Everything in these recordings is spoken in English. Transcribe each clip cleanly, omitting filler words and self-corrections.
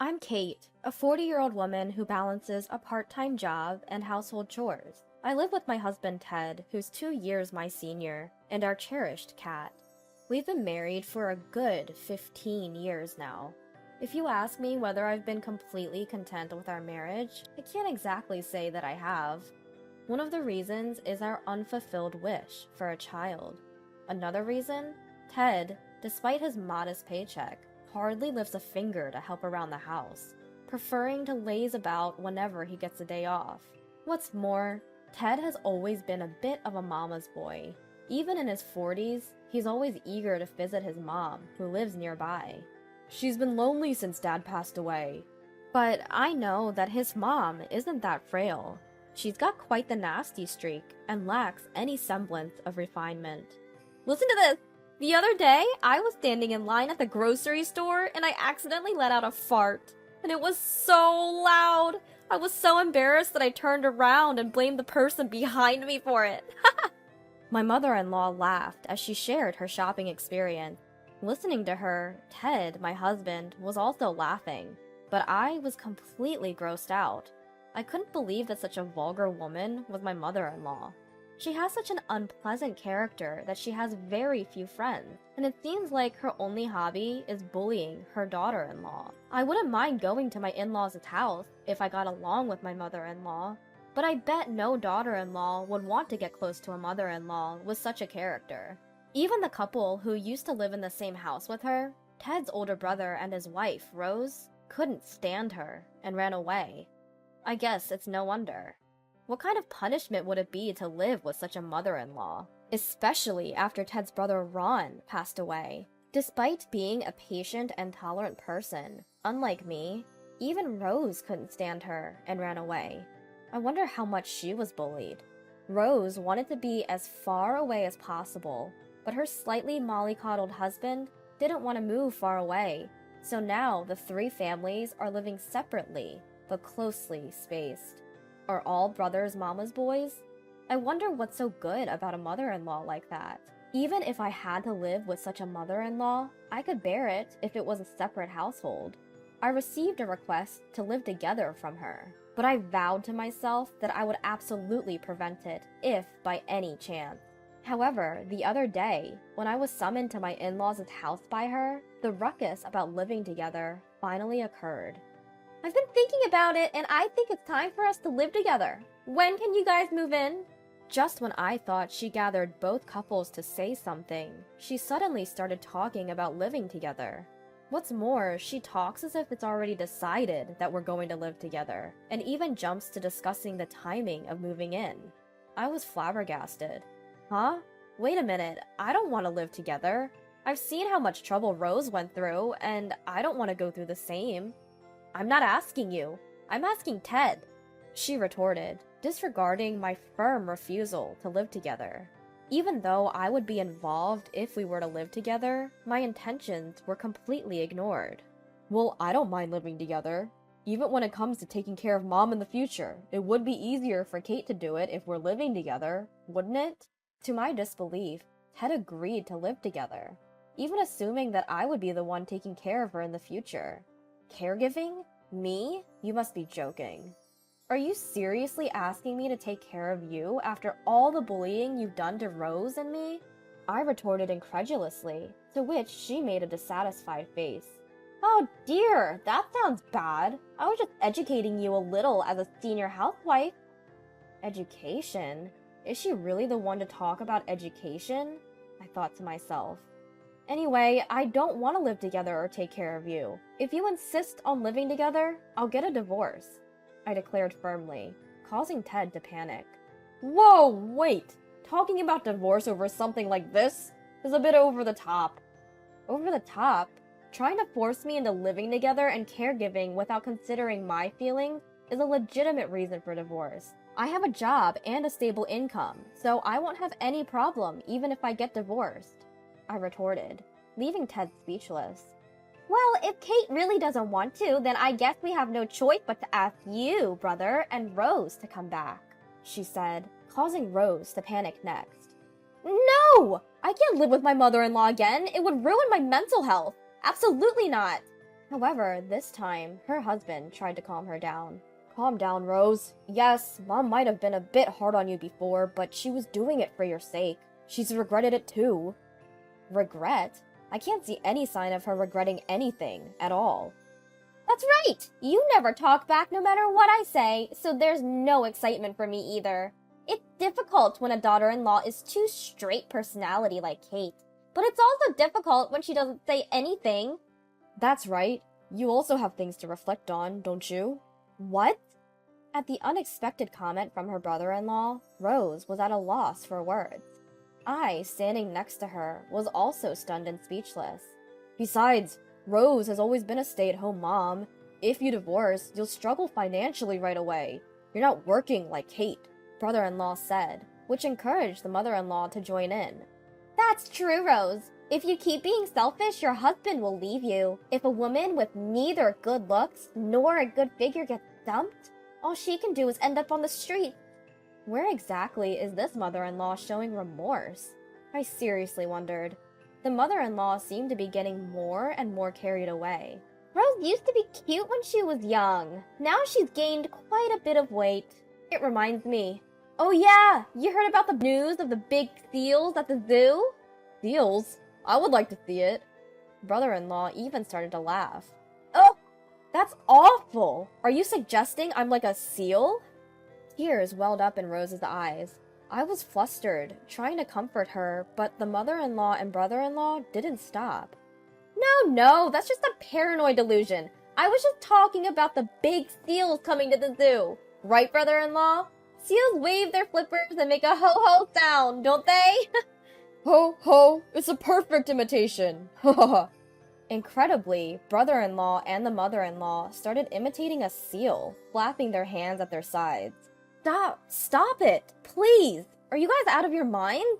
I'm Kate, a 40-year-old woman who balances a part-time job and household chores. I live with my husband Ted, who's 2 years my senior, and our cherished cat. We've been married for a good 15 years now. If you ask me whether I've been completely content with our marriage, I can't exactly say that I have. One of the reasons is our unfulfilled wish for a child. Another reason? Ted, despite his modest paycheck, hardly lifts a finger to help around the house, preferring to laze about whenever he gets a day off. What's more, Ted has always been a bit of a mama's boy. Even in his 40s, he's always eager to visit his mom, who lives nearby. She's been lonely since Dad passed away. But I know that his mom isn't that frail. She's got quite the nasty streak and lacks any semblance of refinement. Listen to this! The other day, I was standing in line at the grocery store and I accidentally let out a fart. And it was so loud! I was so embarrassed that I turned around and blamed the person behind me for it. My mother-in-law laughed as she shared her shopping experience. Listening to her, Ted, my husband, was also laughing, but I was completely grossed out. I couldn't believe that such a vulgar woman was my mother-in-law. She has such an unpleasant character that she has very few friends, and it seems like her only hobby is bullying her daughter-in-law. I wouldn't mind going to my in-laws' house if I got along with my mother-in-law, but I bet no daughter-in-law would want to get close to a mother-in-law with such a character. Even the couple who used to live in the same house with her, Ted's older brother and his wife, Rose, couldn't stand her and ran away. I guess it's no wonder. What kind of punishment would it be to live with such a mother-in-law? Especially after Ted's brother Ron passed away. Despite being a patient and tolerant person, unlike me, even Rose couldn't stand her and ran away. I wonder how much she was bullied. Rose wanted to be as far away as possible, but her slightly mollycoddled husband didn't want to move far away, so now the three families are living separately, but closely spaced. Are all brothers mama's boys? I wonder what's so good about a mother-in-law like that. Even if I had to live with such a mother-in-law, I could bear it if it was a separate household. I received a request to live together from her, but I vowed to myself that I would absolutely prevent it if by any chance. However, the other day, when I was summoned to my in-laws' house by her, the ruckus about living together finally occurred. I've been thinking about it, and I think it's time for us to live together. When can you guys move in? Just when I thought she gathered both couples to say something, she suddenly started talking about living together. What's more, she talks as if it's already decided that we're going to live together, and even jumps to discussing the timing of moving in. I was flabbergasted. Huh? Wait a minute, I don't want to live together. I've seen how much trouble Rose went through, and I don't want to go through the same. I'm not asking you. I'm asking Ted, she retorted, disregarding my firm refusal to live together. Even though I would be involved if we were to live together, my intentions were completely ignored. Well, I don't mind living together. Even when it comes to taking care of Mom in the future, it would be easier for Kate to do it if we're living together, wouldn't it? To my disbelief, Ted agreed to live together, even assuming that I would be the one taking care of her in the future. Caregiving? Me? You must be joking. Are you seriously asking me to take care of you after all the bullying you've done to Rose and me? I retorted incredulously, to which she made a dissatisfied face. Oh dear, that sounds bad. I was just educating you a little as a senior housewife. Education? Is she really the one to talk about education? I thought to myself. Anyway, I don't want to live together or take care of you. If you insist on living together, I'll get a divorce, I declared firmly, causing Ted to panic. Whoa, wait! Talking about divorce over something like this is a bit over the top. Over the top? Trying to force me into living together and caregiving without considering my feelings is a legitimate reason for divorce. I have a job and a stable income, so I won't have any problem even if I get divorced, I retorted, leaving Ted speechless. Well, if Kate really doesn't want to, then I guess we have no choice but to ask you, brother, and Rose to come back, she said, causing Rose to panic next. No! I can't live with my mother-in-law again. It would ruin my mental health. Absolutely not. However, this time, her husband tried to calm her down. Calm down, Rose. Yes, Mom might have been a bit hard on you before, but she was doing it for your sake. She's regretted it too. Regret? I can't see any sign of her regretting anything at all. That's right! You never talk back no matter what I say, so there's no excitement for me either. It's difficult when a daughter-in-law is too straight personality like Kate, but it's also difficult when she doesn't say anything. That's right. You also have things to reflect on, don't you? What? At the unexpected comment from her brother-in-law, Rose was at a loss for words. I, standing next to her, was also stunned and speechless. Besides, Rose has always been a stay-at-home mom. If you divorce, you'll struggle financially right away. You're not working like Kate, brother-in-law said, which encouraged the mother-in-law to join in. That's true, Rose. If you keep being selfish, your husband will leave you. If a woman with neither good looks nor a good figure gets dumped, all she can do is end up on the street. Where exactly is this mother-in-law showing remorse? I seriously wondered. The mother-in-law seemed to be getting more and more carried away. Rose used to be cute when she was young. Now she's gained quite a bit of weight. It reminds me. Oh yeah, you heard about the news of the big seals at the zoo? Seals? I would like to see it. Brother-in-law even started to laugh. Oh, that's awful! Are you suggesting I'm like a seal? Tears welled up in Rose's eyes. I was flustered, trying to comfort her, but the mother-in-law and brother-in-law didn't stop. No, that's just a paranoid delusion. I was just talking about the big seals coming to the zoo. Right, brother-in-law? Seals wave their flippers and make a ho-ho sound, don't they? Ho, ho, it's a perfect imitation. Ha ha ha. Incredibly, brother-in-law and the mother-in-law started imitating a seal, flapping their hands at their sides. Stop it, please! Are you guys out of your mind?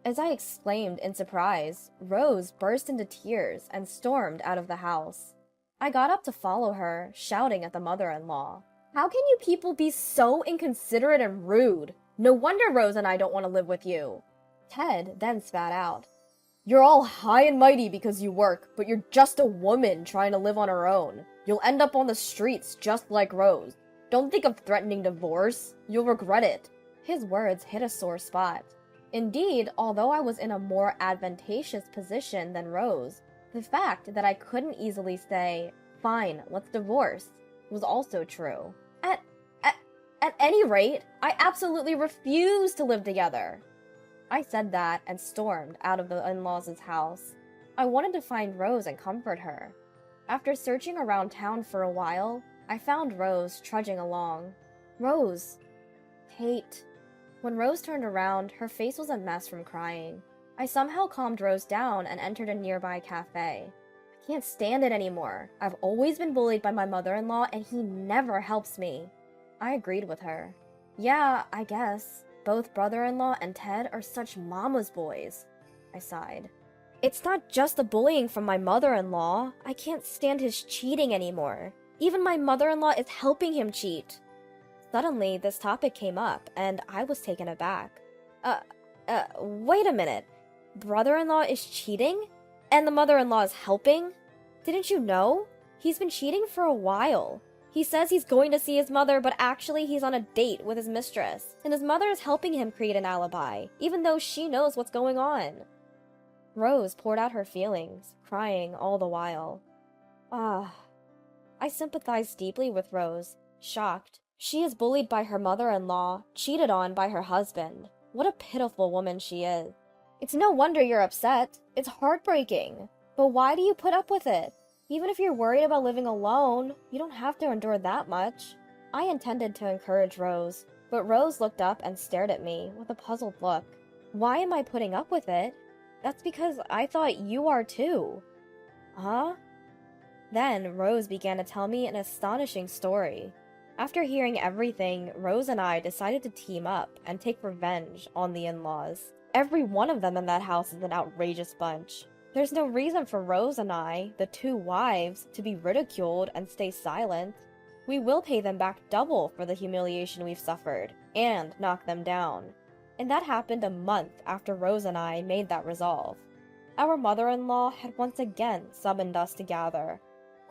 As I exclaimed in surprise, Rose burst into tears and stormed out of the house. I got up to follow her, shouting at the mother-in-law. How can you people be so inconsiderate and rude? No wonder Rose and I don't want to live with you. Ted then spat out. You're all high and mighty because you work, but you're just a woman trying to live on her own. You'll end up on the streets just like Rose. Don't think of threatening divorce. You'll regret it. His words hit a sore spot. Indeed, although I was in a more advantageous position than Rose, the fact that I couldn't easily say, fine, let's divorce, was also true. At any rate, I absolutely refuse to live together. I said that and stormed out of the in-laws' house. I wanted to find Rose and comfort her. After searching around town for a while, I found Rose trudging along. Rose. Kate. When Rose turned around, her face was a mess from crying. I somehow calmed Rose down and entered a nearby cafe. I can't stand it anymore. I've always been bullied by my mother-in-law and he never helps me. I agreed with her. Yeah, I guess. Both brother-in-law and Ted are such mama's boys. I sighed. It's not just the bullying from my mother-in-law. I can't stand his cheating anymore. Even my mother-in-law is helping him cheat. Suddenly, this topic came up, and I was taken aback. Wait a minute. Brother-in-law is cheating? And the mother-in-law is helping? Didn't you know? He's been cheating for a while. He says he's going to see his mother, but actually he's on a date with his mistress, and his mother is helping him create an alibi, even though she knows what's going on. Rose poured out her feelings, crying all the while. I sympathized deeply with Rose, shocked. She is bullied by her mother-in-law, cheated on by her husband. What a pitiful woman she is. It's no wonder you're upset. It's heartbreaking. But why do you put up with it? Even if you're worried about living alone, you don't have to endure that much. I intended to encourage Rose, but Rose looked up and stared at me with a puzzled look. Why am I putting up with it? That's because I thought you are too. Huh? Then Rose began to tell me an astonishing story. After hearing everything, Rose and I decided to team up and take revenge on the in-laws. Every one of them in that house is an outrageous bunch. There's no reason for Rose and I, the two wives, to be ridiculed and stay silent. We will pay them back double for the humiliation we've suffered, and knock them down. And that happened a month after Rose and I made that resolve. Our mother-in-law had once again summoned us to gather.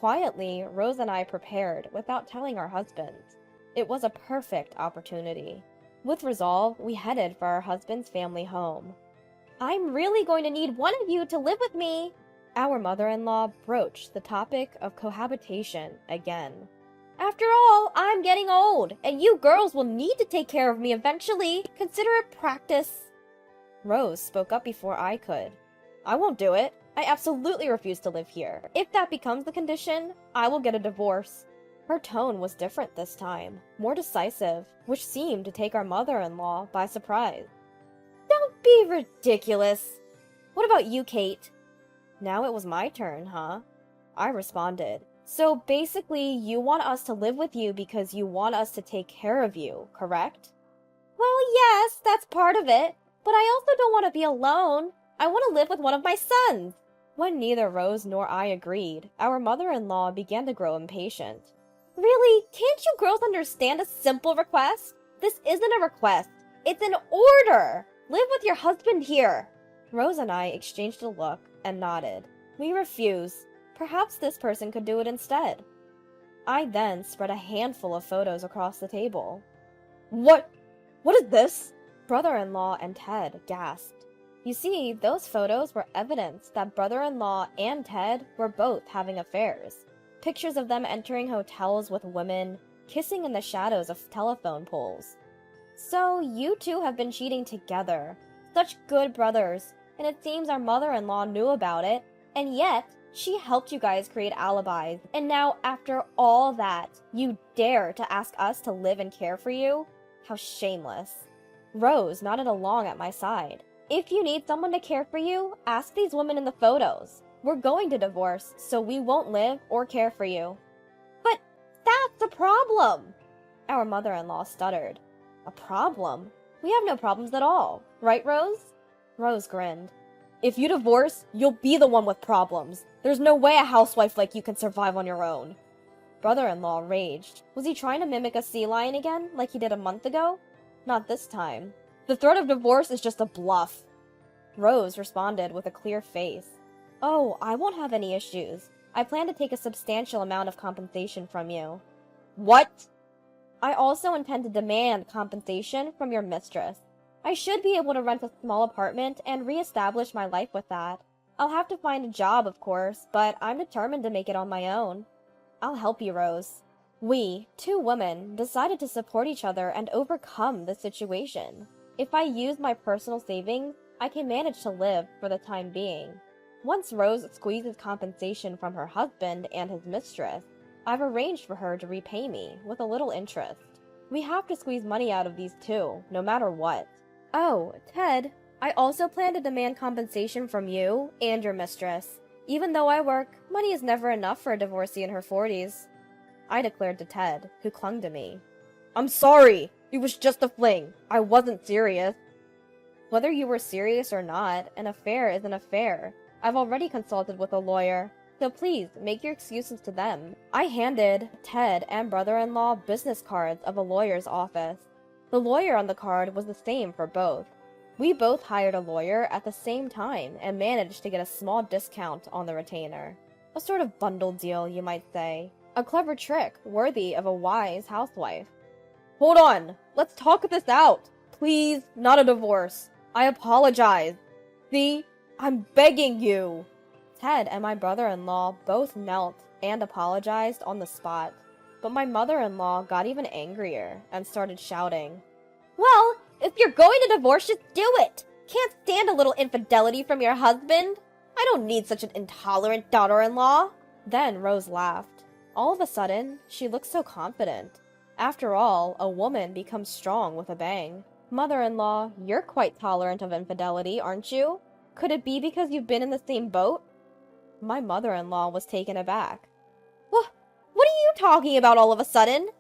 Quietly, Rose and I prepared without telling our husbands. It was a perfect opportunity. With resolve, we headed for our husband's family home. I'm really going to need one of you to live with me. Our mother-in-law broached the topic of cohabitation again. After all, I'm getting old, and you girls will need to take care of me eventually. Consider it practice. Rose spoke up before I could. I won't do it. I absolutely refuse to live here. If that becomes the condition, I will get a divorce. Her tone was different this time, more decisive, which seemed to take our mother-in-law by surprise. Don't be ridiculous. What about you, Kate? Now it was my turn, huh? I responded. So basically, you want us to live with you because you want us to take care of you, correct? Well, yes, that's part of it. But I also don't want to be alone. I want to live with one of my sons. When neither Rose nor I agreed, our mother-in-law began to grow impatient. Really? Can't you girls understand a simple request? This isn't a request. It's an order. Live with your husband here. Rose and I exchanged a look and nodded. We refuse. Perhaps this person could do it instead. I then spread a handful of photos across the table. What is this? Brother-in-law and Ted gasped. You see, those photos were evidence that brother-in-law and Ted were both having affairs. Pictures of them entering hotels with women, kissing in the shadows of telephone poles. So you two have been cheating together. Such good brothers, and it seems our mother-in-law knew about it, and yet she helped you guys create alibis. And now, after all that, you dare to ask us to live and care for you? How shameless. Rose nodded along at my side. If you need someone to care for you, ask these women in the photos. We're going to divorce, so we won't live or care for you. But that's a problem! Our mother-in-law stuttered. A problem? We have no problems at all. Right, Rose? Rose grinned. If you divorce, you'll be the one with problems. There's no way a housewife like you can survive on your own. Brother-in-law raged. Was he trying to mimic a sea lion again, like he did a month ago? Not this time. The threat of divorce is just a bluff. Rose responded with a clear face. Oh, I won't have any issues. I plan to take a substantial amount of compensation from you. What? I also intend to demand compensation from your mistress. I should be able to rent a small apartment and re-establish my life with that. I'll have to find a job, of course, but I'm determined to make it on my own. I'll help you, Rose. We, two women, decided to support each other and overcome the situation. If I use my personal savings, I can manage to live for the time being. Once Rose squeezes compensation from her husband and his mistress, I've arranged for her to repay me with a little interest. We have to squeeze money out of these two, no matter what. Oh, Ted, I also plan to demand compensation from you and your mistress. Even though I work, money is never enough for a divorcee in her 40s. I declared to Ted, who clung to me. I'm sorry! It was just a fling. I wasn't serious. Whether you were serious or not, an affair is an affair. I've already consulted with a lawyer, so please make your excuses to them. I handed Ted and brother-in-law business cards of a lawyer's office. The lawyer on the card was the same for both. We both hired a lawyer at the same time and managed to get a small discount on the retainer. A sort of bundle deal, you might say. A clever trick worthy of a wise housewife. Hold on! Let's talk this out! Please, not a divorce. I apologize. See? I'm begging you! Ted and my brother-in-law both knelt and apologized on the spot. But my mother-in-law got even angrier and started shouting. Well, if you're going to divorce, just do it! Can't stand a little infidelity from your husband. I don't need such an intolerant daughter-in-law. Then Rose laughed. All of a sudden, she looked so confident. After all, a woman becomes strong with a bang. Mother-in-law, you're quite tolerant of infidelity, aren't you? Could it be because you've been in the same boat? My mother-in-law was taken aback. What are you talking about all of a sudden?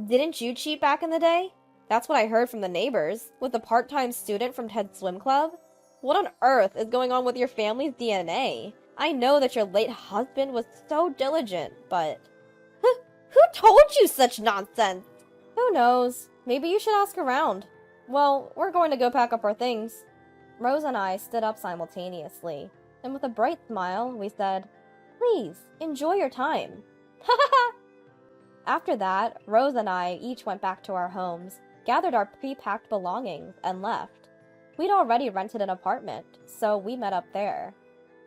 Didn't you cheat back in the day? That's what I heard from the neighbors, with a part-time student from Ted's swim club. What on earth is going on with your family's DNA? I know that your late husband was so diligent, but... Who told you such nonsense? Who knows? Maybe you should ask around. Well, we're going to go pack up our things. Rose and I stood up simultaneously, and with a bright smile, we said, Please, enjoy your time. After that, Rose and I each went back to our homes, gathered our pre-packed belongings, and left. We'd already rented an apartment, so we met up there.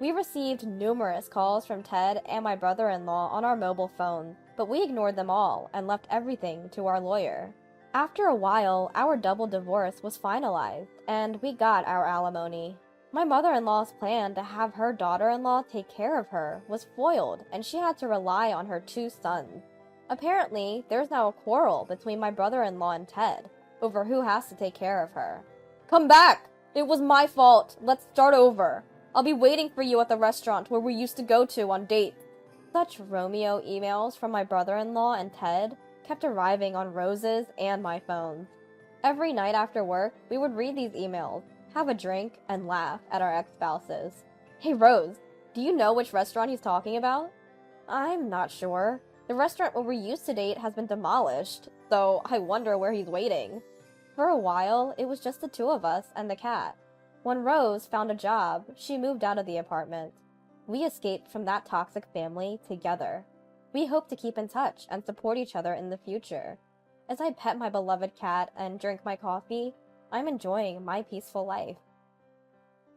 We received numerous calls from Ted and my brother-in-law on our mobile phone, but we ignored them all and left everything to our lawyer. After a while, our double divorce was finalized, and we got our alimony. My mother-in-law's plan to have her daughter-in-law take care of her was foiled, and she had to rely on her 2 sons. Apparently, there's now a quarrel between my brother-in-law and Ted over who has to take care of her. Come back! It was my fault. Let's start over. I'll be waiting for you at the restaurant where we used to go to on dates. Such Romeo emails from my brother-in-law and Ted kept arriving on Rose's and my phone. Every night after work, we would read these emails, have a drink, and laugh at our ex-spouses. Hey Rose, do you know which restaurant he's talking about? I'm not sure. The restaurant where we used to date has been demolished, so I wonder where he's waiting. For a while, it was just the 2 of us and the cat. When Rose found a job, she moved out of the apartment. We escaped from that toxic family together. We hope to keep in touch and support each other in the future. As I pet my beloved cat and drink my coffee, I'm enjoying my peaceful life.